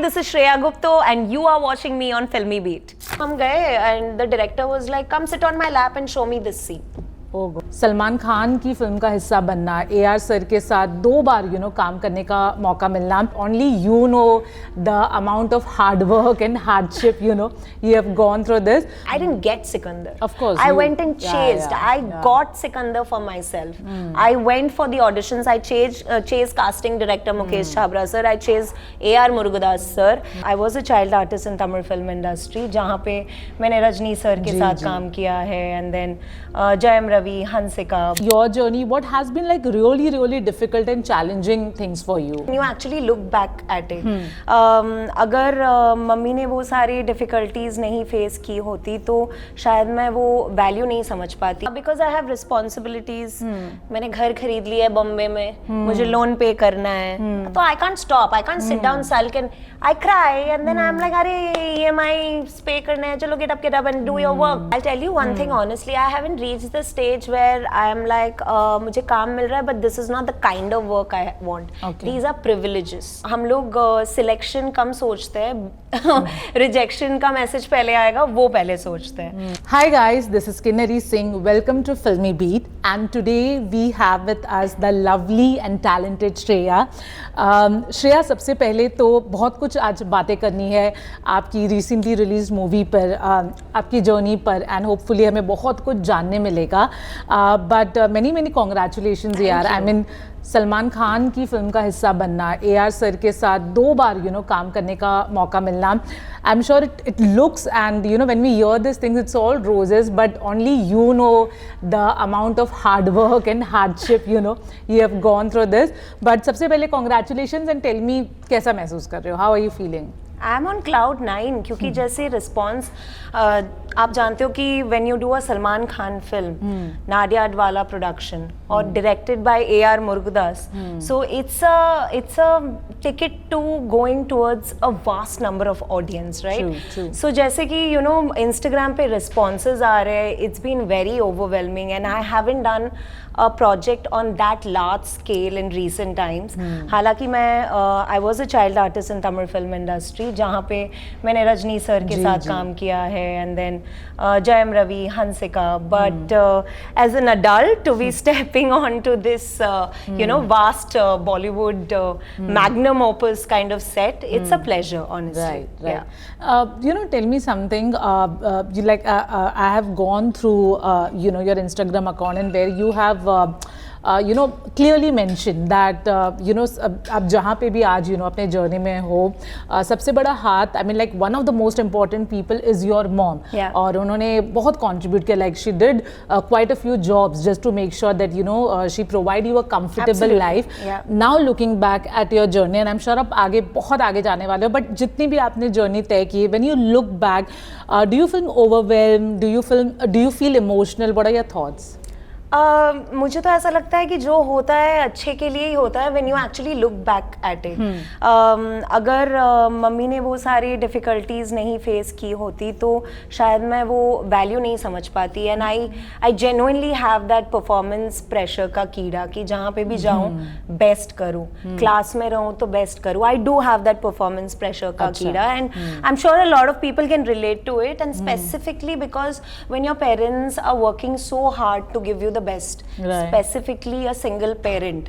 this is Shreya Gupta and you are watching me on Filmy Beat. हम गए and the director was like, come sit on my lap and show me this scene. Salman Khan की film का हिस्सा बनना, AR sir के साथ 2 बार काम करने का मौका मिलना, only you know the amount of hard work and hardship you have gone through this. I didn't get Sikandar. Of course. I went and chased. I got Sikandar for myself. I went for the auditions. I chased casting director Mukesh Chhabra sir. I chased AR Murugadas sir. I was a child artist in Tamil film industry, जहाँ पे मैंने Rajni sir के साथ काम किया है, and then Jayam Ravi, Hansika. Your journey, what has been like really difficult and challenging things for you? When you actually look back at it, अगर mummy ने वो सारी difficulties नहीं face की होती तो शायद मैं वो value नहीं समझ पाती. Because I have responsibilities. मैंने घर खरीद लिया है बॉम्बे में, मुझे लोन पे करना है, तो I can't stop. I can't sit down sulk and I cry and then I'm like, अरे EMI pay करना है, चलो get up and do your work. I'll tell you one thing honestly, I haven't reached the stage where I am like, मुझे काम मिल रहा है, but this is not the kind of work I want. Okay. These are privileges. हम लोग selection कम सोचते हैं, rejection का message पहले आएगा, वो पहले सोचते हैं. Hi guys, this is Kinnari Singh. Welcome to Filmy Beat, and today we have with us the lovely and talented Shreya. Shreya, सबसे पहले तो बहुत कुछ आज बातें करनी है आपकी रिसेंटली रिलीज मूवी पर, आपकी जर्नी पर, एंड होपफुली हमें बहुत कुछ जानने मिलेगा. बट मेनी कॉन्ग्रेचुलेशंस यार. आई मीन सलमान खान की फिल्म का हिस्सा बनना, AR सर के साथ 2 बार काम करने का मौका मिलना. I am sure it looks and when we hear this things it's all roses, but only you know the amount of hard work and hardship you have gone through this. But सबसे पहले congratulations and tell me कैसा महसूस कर रहे हो, how are you feeling? I am on cloud 9 क्योंकि जैसे response आप जानते हो कि when you do a Salman Khan film, Nadiadwala production और directed by AR Murugadoss, so it's a ticket to going towards a vast number of audience, right? So जैसे कि Instagram पे रिस्पॉन्सेज आ रहे हैं, it's been very overwhelming and I haven't done a project on that large scale in recent times. हालांकि मैं I was a child artist in Tamil film industry, जहाँ पे मैंने रजनी सर के साथ काम किया है, and then Jayam Ravi, Hansika. But as an adult, to be stepping onto this vast Bollywood magnum opus kind of set, it's a pleasure, honestly. Right. Yeah. Tell me something. I have gone through your Instagram account, and where you have clearly mentioned that आप जहाँ पे भी आज अपने journey में हो, सबसे बड़ा हाथ, I mean like one of the most important people is your mom. और उन्होंने बहुत contribute किया, like she did quite a few jobs just to make sure that she provide you a comfortable life. Now looking back at your journey, and I'm sure आप आगे बहुत आगे जाने वाले हो, but जितनी भी आपने journey तय की, when you look back, do you feel overwhelmed? Do you feel emotional? What are your thoughts? मुझे तो ऐसा लगता है कि जो होता है अच्छे के लिए ही होता है. When you actually look back at it, अगर मम्मी ने वो सारी डिफ़िकल्टीज नहीं फेस की होती तो शायद मैं वो वैल्यू नहीं समझ पाती. And I genuinely have that performance pressure का कीड़ा कि जहाँ पे भी जाऊँ बेस्ट करूँ, क्लास में रहूँ तो बेस्ट करूँ. I do have that performance pressure का कीड़ा, and I am sure a lot of people can relate to it, and specifically because when your parents are working so hard to give you the best, specifically a single parent.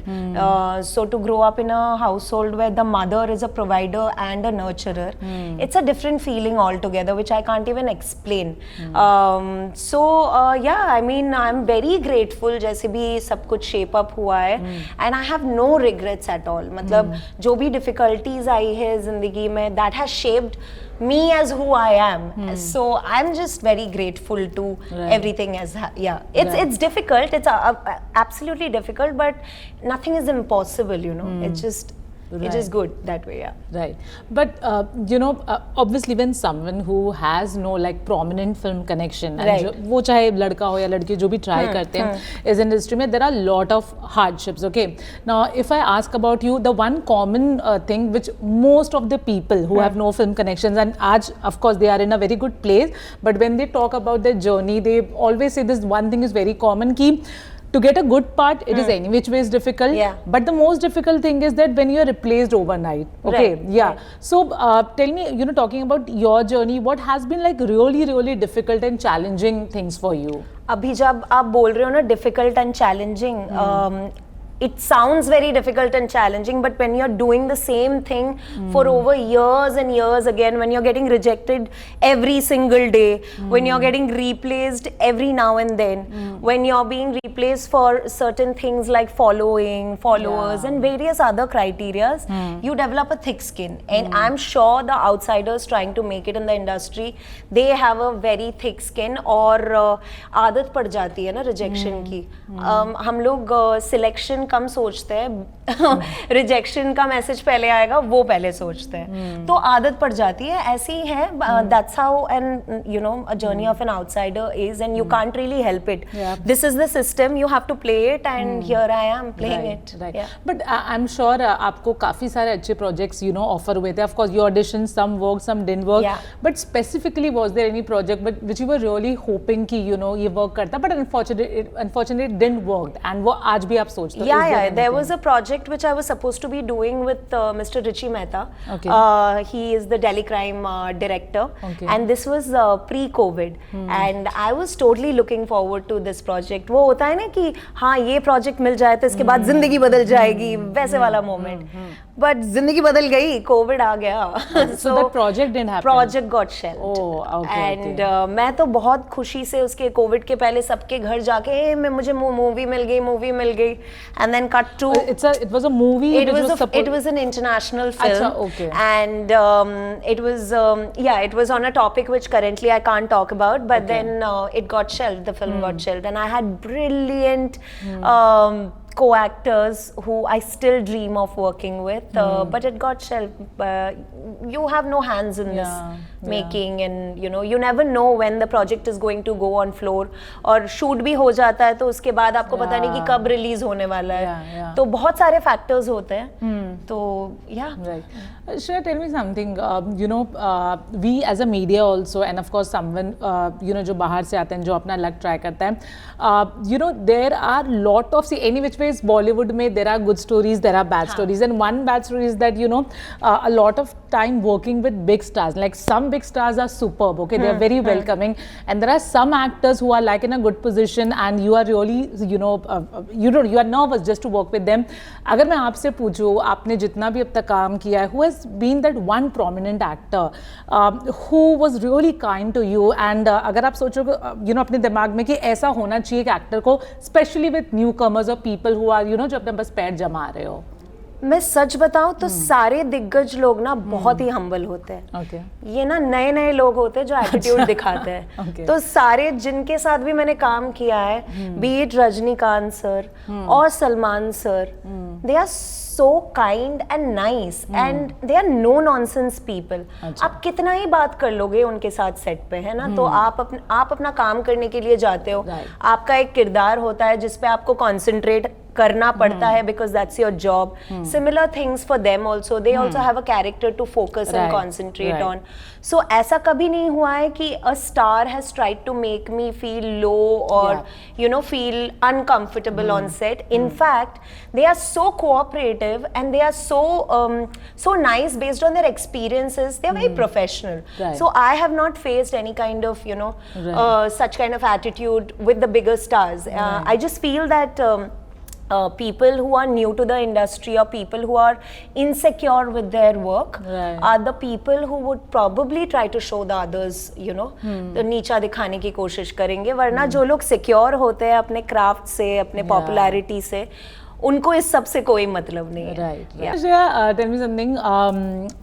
So to grow up in a household where the mother is a provider and a nurturer, it's a different feeling altogether, which I can't even explain. Yeah, I mean, I'm very grateful जैसे भी सब कुछ shape up हुआ है, and I have no regrets at all. मतलब जो भी difficulties आई है जिंदगी में, that has shaped me as who I am. So I'm just very grateful to everything as it's difficult, it's absolutely difficult, but nothing is impossible, it's just it is good that way. Right. But obviously when someone who has no like prominent film connection, and वो चाहे लड़का हो या लड़की जो भी try करते हैं इस industry में, there are a lot of hardships. Okay, now if I ask about you, the one common thing which most of the people who have no film connections, and आज of course they are in a very good place, but when they talk about their journey, they always say this one thing is very common कि to get a good part, it is any which way is difficult. Yeah. But the most difficult thing is that when you are replaced overnight. Okay. Right, Yeah. right. So tell me, talking about your journey, what has been like really, really difficult and challenging things for you? अभी जब आप बोल रहे हो ना difficult and challenging, it sounds very difficult and challenging, but when you're doing the same thing for over years and years again, when you're getting rejected every single day, when you're getting replaced every now and then, when you're being replaced for certain things like followers and various other criterias, you develop a thick skin. And I'm sure the outsiders trying to make it in the industry, they have a very thick skin, और आदत पड़ जाती है ना rejection की. हम लोग selection कम सोचते हैं, रिजेक्शन का मैसेज पहले आएगा वो पहले सोचते हैं, तो आदत पड़ जाती है. ऐसी ही है. That's how and you know a journey of an outsider is, and you can't really help it. This is the system, you have to play it, and here I am playing it. But I am sure आपको काफी सारे अच्छे projects offer हुए थे. Of course you audition, some work, some didn't work, but specifically was there any project but which you were really hoping कि ये work करता, but unfortunately it didn't work, and वो आज भी आप सोचते हो? Yeah, there was a project which I was supposed to be doing with Mr. Rishi Mehta. Okay. He is the Delhi crime director. Okay. And this was pre-COVID. And I was totally looking forward to this project. वो होता है ना कि हाँ ये project मिल जाए तो इसके बाद जिंदगी बदल जाएगी, वैसे वाला moment. But जिंदगी बदल गई, COVID आ गया. So that project didn't happen. Project got shelved. Oh, okay. And मैं तो बहुत खुशी से उसके COVID के पहले सबके घर जाके मुझे मूवी मिल गई, and then cut to it was a movie. It was an international film. Achha, okay. And it was it was on a topic which currently I can't talk about, but then it got shelved. The film got shelved, and I had brilliant co-actors who I still dream of working with, but it got shelved. You have no hands in this making, and you never know when the project is going to go on floor, और shoot भी हो जाता है तो उसके बाद आपको पता नहीं कि कब रिलीज होने वाला है. तो बहुत सारे फैक्टर्स होते हैं. तो right. Shreya, tell me something. We as a media also, and of course someone जो बाहर से आते हैं, जो अपना लक ट्राई करता है, there are lot of, see, any which ways Bollywood में there are good stories, there are bad stories, and one bad story is that a lot of time working with big stars, like some big stars are superb, okay, they are very welcoming, and there are some actors who are like in a good position and you are really you are nervous just to work with them. अगर मैं आपसे पूछूं, आपने जितना भी अब तक काम किया है, who has been that one prominent actor who was really kind to you, and अगर आप सोचोगे अपने दिमाग में कि ऐसा होना चाहिए एक एक्टर को, स्पेशली विद न्यू कमर्स और पीपल हु आर जो अपने बस पैर जमा रहे हो? मैं सच बताऊं तो सारे दिग्गज लोग ना बहुत ही हम्बल होते हैं. Okay. ये ना नए लोग होते हैं जो एटीट्यूड दिखाते हैं. Okay. तो सारे जिनके साथ भी मैंने काम किया है, बी इट रजनीकांत सर और Salman sir, they are so kind and nice and they are no nonsense people. आप कितना ही बात कर लोगे उनके साथ सेट पे, है ना, तो आप अपना काम करने के लिए जाते हो. आपका एक किरदार होता है जिसपे आपको कॉन्सेंट्रेट करना पड़ता है because that's your job. Similar things for them also. They also have a character to focus and concentrate on. So ऐसा कभी नहीं हुआ है कि a star has tried to make me feel low or feel uncomfortable on set. In fact, they are so cooperative and they are so nice based on their experiences. They are very professional. So I have not faced any kind of such kind of attitude with the bigger stars. I just feel that people who are new to the industry or people who are insecure with their work are the people who would probably try to show the others, तो नीचा दिखाने की कोशिश करेंगे. वरना जो लोग secure होते हैं अपने क्राफ्ट से, अपने पॉपुलैरिटी से, उनको इस सब से कोई मतलब नहीं है. Shreya, tell me something.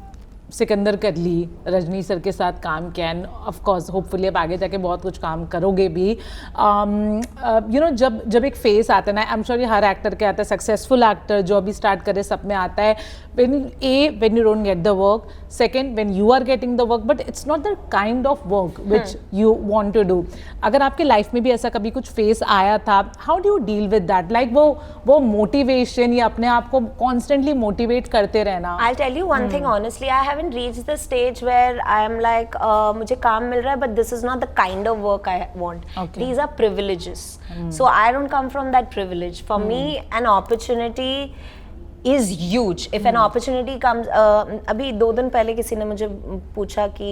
Sikandar कर ली, रजनी सर के साथ काम किया, एंड ऑफ कोर्स होपफुली अब आगे जाके बहुत कुछ काम करोगे भी. जब एक फेस आता है ना, आई एम श्योर हर एक्टर के आता है, सक्सेसफुल एक्टर जो अभी स्टार्ट करे सब में आता है, when you don't get the work, second when you are getting the work but it's not the kind of work which you want to do. अगर आपके लाइफ में भी ऐसा कभी कुछ फेस आया था, how do you deal with that? Like वो motivation या अपने आप को constantly motivate करते रहना. I'll tell you one thing honestly, I have haven't reached the stage where I am like, मुझे काम मिल रहा है, but this is not the kind of work I want. Okay. These are privileges. So I don't come from that privilege. For me, an opportunity is huge. If an opportunity comes, अभी 2 दिन पहले किसी ने मुझे पूछा कि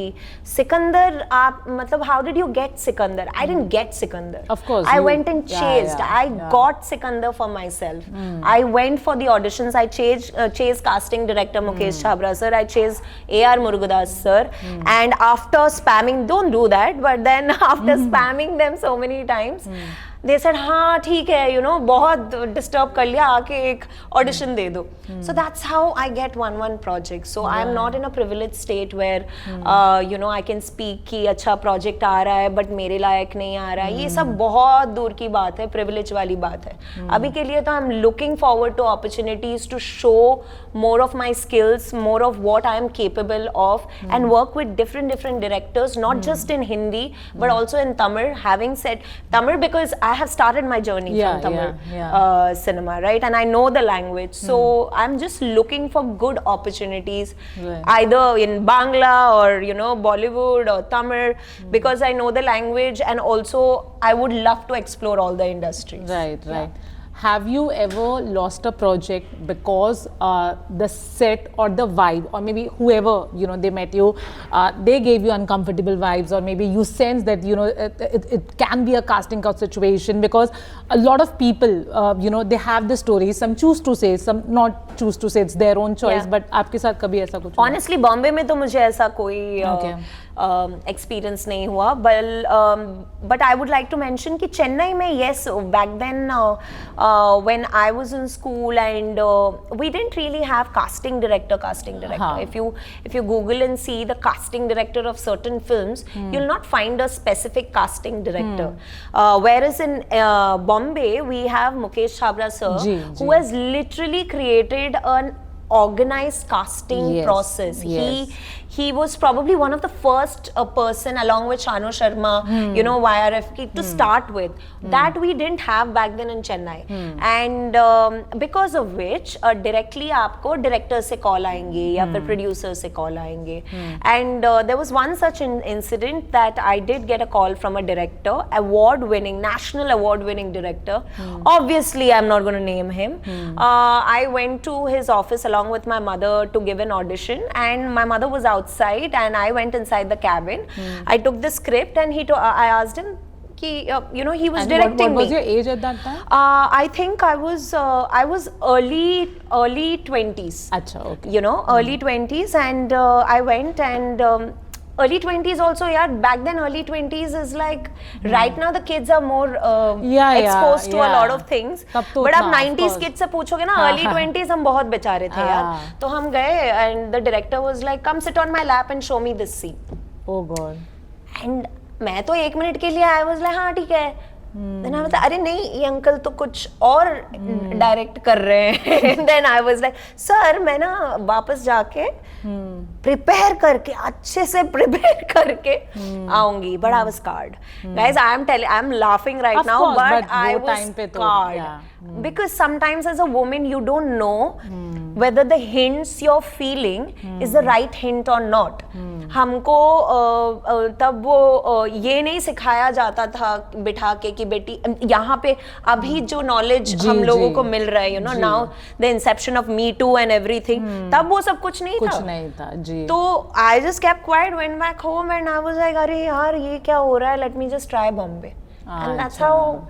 सिकंदर आप मतलब how did you get Sikandar? I didn't get Sikandar. Of course, I you- went and chased. I got Sikandar for myself. I went for the auditions. I chased casting director Mukesh Chhabra sir. I chased A.R. Murugadas sir. And after spamming, don't do that. But then after spamming them so many times. They said हाँ ठीक है, you know, बहुत disturb कर लिया, आके एक audition दे दो. So that's how I get one project. So I'm not in a privileged state where you know I can speak कि अच्छा प्रोजेक्ट आ रहा है बट मेरे लायक नहीं आ रहा है. ये सब बहुत दूर की बात है, प्रिविलेज वाली बात है. अभी के लिए तो I'm looking forward to opportunities to show more of my skills, more of what I am capable of, and work with different directors, not just in Hindi but also in Tamil. Having said Tamil, because I have started my journey Yeah, from Tamil yeah. cinema, right? And I know the language, so I'm just looking for good opportunities, Right. either in Bangla or you know Bollywood or Tamil, because I know the language, and also I would love to explore all the industries. Right. Have you ever lost a project because the set or the vibe, or maybe whoever, you know, they met you, they gave you uncomfortable vibes, or maybe you sense that, you know, it can be a casting couch situation? Because a lot of people, you know, they have the stories. Some choose to say, some not choose to say. It's their own choice. Yeah. But आपके साथ कभी ऐसा कुछ हुआ? Honestly, Bombay में तो मुझे ऐसा कोई Okay. एक्सपीरियंस नहीं हुआ, but I would like to mention कि चेन्नई में yes, back then when I was in school and we didn't really have casting director. हाँ. If you Google and see the casting director of certain films, you'll not find a specific casting director. Whereas in Bombay, we have Mukesh Chhabra sir, ji. who has literally created an organized casting Yes, process. yes. He was probably one of the first person, along with Shanu Sharma, you know, YRFK, to start with. That we didn't have back then in Chennai. And because of which directly आपको director से call आएंगे या फिर producer से call आएंगे. And there was one such incident that I did get a call from a director, national award winning director. Obviously I'm not going to name him. I went to his office along with my mother to give an audition, and my mother was outside and I went inside the cabin. I took the script and I asked him कि you know, he was And directing what was me. your age at that time? I think I was early 20s. अच्छा, okay. You know, early 20s, and I went and early 20s also, yeah, back then early 20s is like, right now the kids are more exposed to a lot of things, but आप 90s kids से पूछोगे ना, early 20s हम बहुत बेचारे थे यार. तो हम गए and the director was like, come sit on my lap and show me this scene. Oh God. And मैं तो 1 मिनट के लिए I was like, हाँ ठीक है. Then I was like, अरे नहीं, ये अंकल तो कुछ और डायरेक्ट कर रहे हैं. Then I was like, sir मैं ना वापस जाके प्रिपेयर करके, अच्छे से प्रिपेयर करके आऊंगी. But I was scarred. Guys, I'm laughing right Of now, course, but but I वो was time पे तो, scarred. yeah. Because sometimes as a woman you don't know whether the hints you're feeling is the right hint or not. हमको तब वो ये नहीं सिखाया जाता था बिठा के कि बेटी यहाँ पे अभी जो नॉलेज हम लोगों को मिल रहा है, you know, now the inception of Me Too and everything, तब वो सब कुछ नहीं था जी. तो I just kept quiet, went back home and I was like, अरे यार ये क्या हो रहा है, let me just try Bombay. And that's how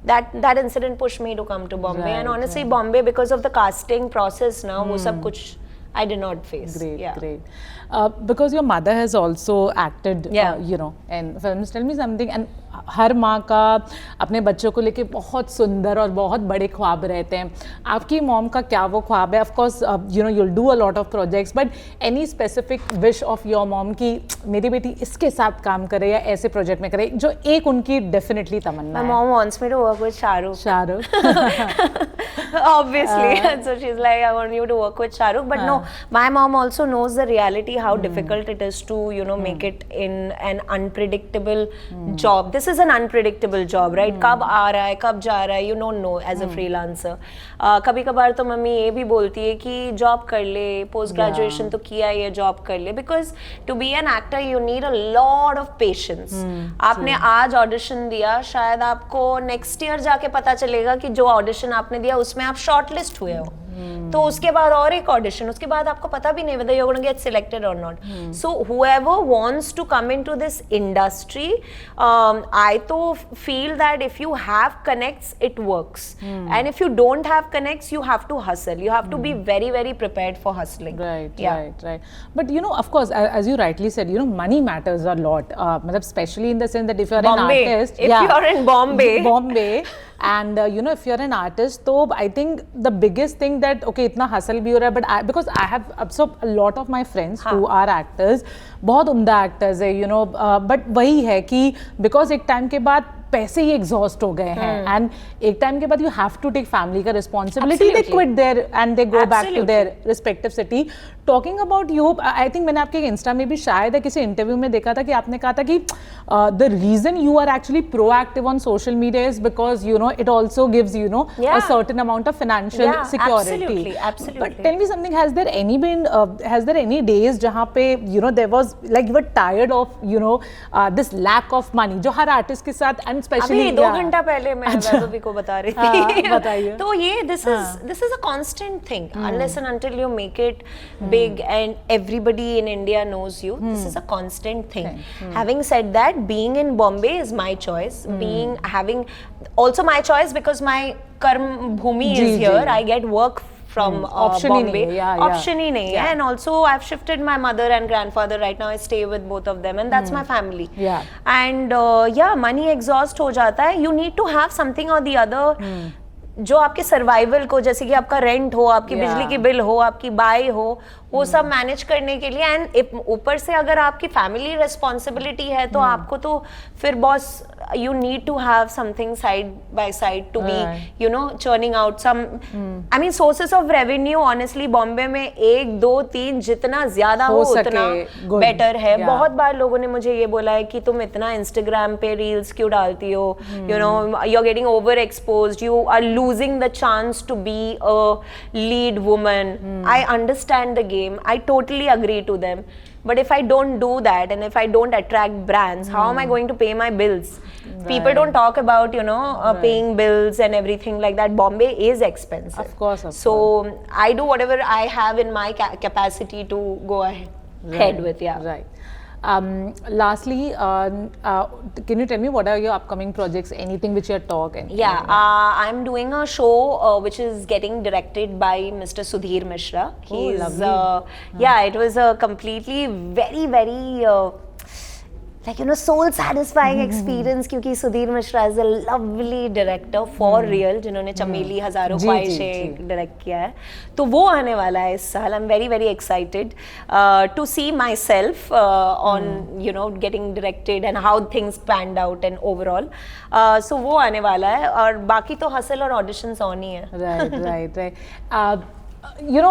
that incident pushed me to come to Bombay. And honestly, Bombay, because of the casting process now, वो सब कुछ I did not face. Great. Because your mother has also acted, Yeah. you know, in films. Tell me something. And हर माँ का अपने बच्चों को लेके बहुत सुंदर और बहुत बड़े ख्वाब रहते हैं. आपकी मॉम का क्या वो ख्वाब है? Of course, you know, you'll do a lot of projects, but any specific wish of your mom कि मेरी बेटी इसके साथ काम करे या ऐसे प्रोजेक्ट में करे, जो एक उनकी definitely तमन्ना My है. mom wants me to work with Shahrukh. Shahrukh. Obviously. So she's like, I want you to work with Shahrukh. But no, my mom also knows the reality, how difficult it is to, you know, make it in an unpredictable job. This this is an unpredictable job, right? कब आ रहा है, कब जा रहा है, you don't know as a freelancer. कभी कभार तो मम्मी ये भी बोलती है कि जॉब कर ले, पोस्ट ग्रेजुएशन तो किया है, जॉब कर ले, because to be an actor you need a lot of patience. आपने आज ऑडिशन दिया, शायद आपको नेक्स्ट ईयर जाके पता चलेगा कि जो ऑडिशन आपने दिया उसमें आप शॉर्टलिस्ट हुए हो. तो उसके बाद और एक ऑडिशन, उसके बाद आपको पता भी नहीं whether you're going to get selected or not. So whoever wants to come into this industry, I to feel that if you have connects, it works. And if you don't have connects, you have to hustle. You have to be very, very prepared for hustling. Right. But you know, of course, as you rightly said, you know, money matters a lot. Especially in the sense that if you're an artist, if you're in Bombay. And you know, if you're an artist, so I think the biggest thing that okay, इतना hustle भी हो रहा है, but because I have so a lot of my friends who are actors, बहुत उम्दा actors है, you know, but वही है कि because एक time के बाद पैसे ही एग्जॉस्ट हो गए हैं एंड एक टाइम के बाद you have to take family का responsibility, they quit there and they go back to their respective city. Talking about you, I think मैंने आपके इंस्टा में भी शायद किसी इंटरव्यू में देखा था कि आपने कहा था कि the reason you are actually proactive on social media is because you know it also gives you know a certain amount of financial security. But tell me something, has there any days जहां पे you know there was like you were tired of you know this lack of money जो हर artist के साथ and अभी 2 घंटा पहले मैं वैभवी को बता रही थी. बताइए. तो ये this is a constant thing. Unless and until you make it big and everybody in India knows you, this is a constant thing. Having said that, being in Bombay is my choice. Having also my choice because my karm bhumi is here. I get work from Bombay. Option ही नहीं है. And also I've shifted my mother and grandfather. Right now I stay with both of them and that's my family. And money exhaust हो जाता है. You need to have something or the other जो आपके survival को, जैसे कि आपका rent हो, आपकी बिजली की बिल हो, आपकी बाई हो, वो सब मैनेज करने के लिए. एंड ऊपर से अगर आपकी फैमिली रिस्पॉन्सिबिलिटी है तो आपको तो फिर boss you need to have something side by side to be you know churning out some I mean sources of revenue. honestly Bombay में 1 2 3 जितना ज्यादा हो उतना बेटर है. बहुत बार लोगों ने मुझे ये बोला है कि तुम इतना इंस्टाग्राम पे रील्स क्यों डालती हो, you know you're getting overexposed, you are losing the chance to be a lead woman. I understand the game, I totally agree to them, but if I don't do that and if I don't attract brands, how am I going to pay my bills? People don't talk about, you know, paying bills and everything like that. Bombay is expensive. Of course. So I do whatever I have in my capacity to go ahead with. Right. Lastly, can you tell me what are your upcoming projects? Anything which you're talking? I'm doing a show which is getting directed by Mr. Sudhir Mishra. Lovely. It was a completely very, very like you know soul satisfying experience क्योंकि Sudhir Mishra is a lovely director for real, जिन्होंने चमेली हजारों ख्वाहिशें direct किया है. तो वो आने वाला है इस साल. I'm very, very excited to see myself on you know getting directed and how things panned out and overall. So वो आने वाला है और बाकी तो हसल और ऑडिशंस ऑन ही है. Right. You know,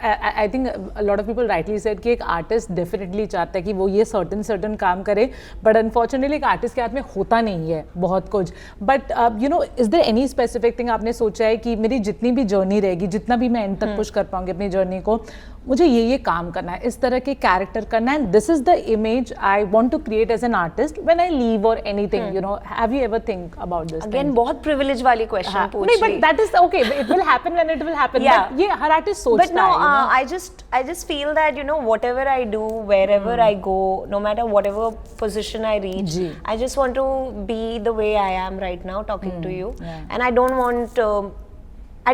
I think a lot of people rightly said कि एक आर्टिस्ट डेफिनेटली चाहता है कि वो ये सर्टन काम करे, बट अनफॉर्चुनेटली एक आर्टिस्ट के हाथ में होता नहीं है बहुत कुछ. But you know is there any specific thing आपने सोचा है कि मेरी जितनी भी जर्नी रहेगी, जितना भी मैं एंड तक पुश कर पाऊंगी अपनी जर्नी को, मुझे ये काम करना है, इस तरह के कैरेक्टर करना है, and this is the image I want to create as an artist when I leave और anything, you know have you ever think about this? Again बहुत प्रिविलेज वाली क्वेश्चन पूछ रही. नहीं, but that is okay, it will happen when it will happen. But ये हर artist सोचता है. But no, I just feel that you know whatever I do, wherever I go, no matter whatever position I reach, I just want to be the way I am right now talking to you, and I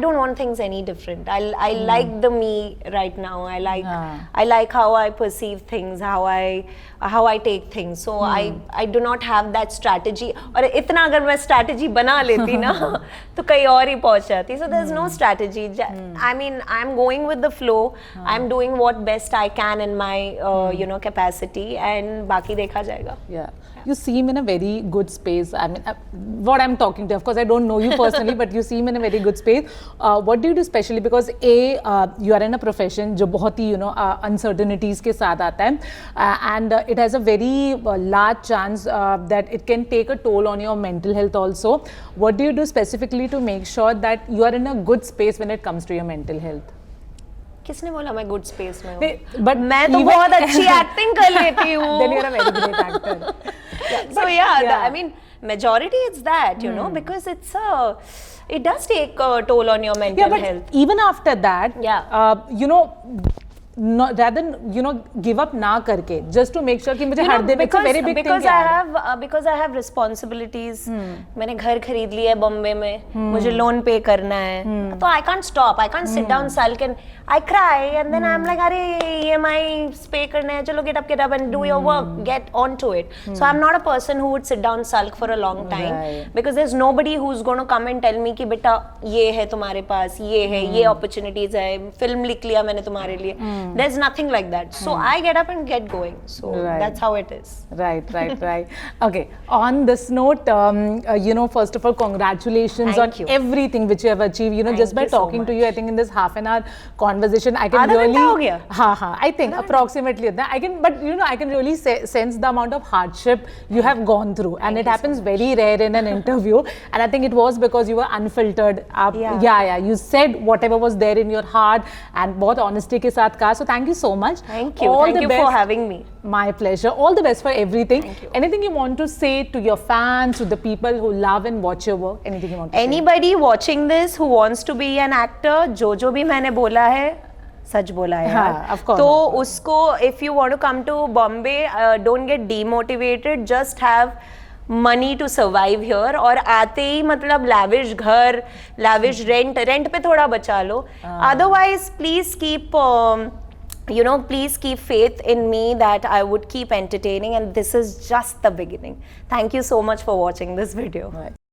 don't want things any different. I like the me right now. I like how I perceive things, how I take things. So I do not have that strategy. और इतना अगर मैं strategy बना लेती ना तो कहीं और ही पहुंच जाती. So there's no strategy. I mean I'm going with the flow. I'm doing what best I can in my you know capacity, and बाकी देखा जाएगा. You seem in a very good space. I mean, what I'm talking to, of course, I don't know you personally, but you seem in a very good space. what do you do specially? Because you are in a profession जो बहुत ही uncertainties के साथ आता है, and it has a very large chance that it can take a toll on your mental health also. What do you do specifically to make sure that you are in a good space when it comes to your mental health? किसने बोला मैं good space में हूँ? But मैं तो बहुत अच्छी acting कर लेती हूँ. Then you are a very great actor. So yeah, I mean, majority it's that, you know, because it does take a toll on your mental health. Even after that, rather than give up ना करके, just to make sure कि मुझे हर दिन, it's a very big thing. Because I have responsibilities. मैंने घर खरीद लिया है बॉम्बे में, मुझे लोन पे करना है, तो I can't stop. I can't sit down, sulk, and I cry, and then I'm like, अरे EMI पे करना है, चलो get up and do your work, get onto it. So I'm not a person who would sit down sulk for a long time, because there's nobody who's going to come and tell me कि बेटा ये है तुम्हारे पास, ये है, ये opportunities है, film लिख लिया मैंने तुम्हारे लिए. There's nothing like that. So I get up and get going. So that's how it is. Right. Okay. On this note, first of all, congratulations on everything which you have achieved. Just by talking to you, I think in this half an hour conversation, I can really, I think approximately that I can, but I can really sense the amount of hardship you have gone through, and it happens very rare in an interview. And I think it was because you were unfiltered. You said whatever was there in your heart, and बहुत honesty के साथ कहा. So thank you so much. Thank you. Thank you for having me. My pleasure. All the best for everything. Thank you. Anything you want to say to your fans, to the people who love and watch your work? Anything you want to say? Anybody watching this who wants to be an actor, जो भी मैंने बोला है, सच बोला है यार. Of course. तो उसको, if you want to come to Bombay, don't get demotivated. Just have money to survive here. और आते ही मतलब lavish घर, lavish rent पे थोड़ा बचा लो. Otherwise, please keep please keep faith in me that I would keep entertaining, and this is just the beginning. Thank you so much for watching this video. Right.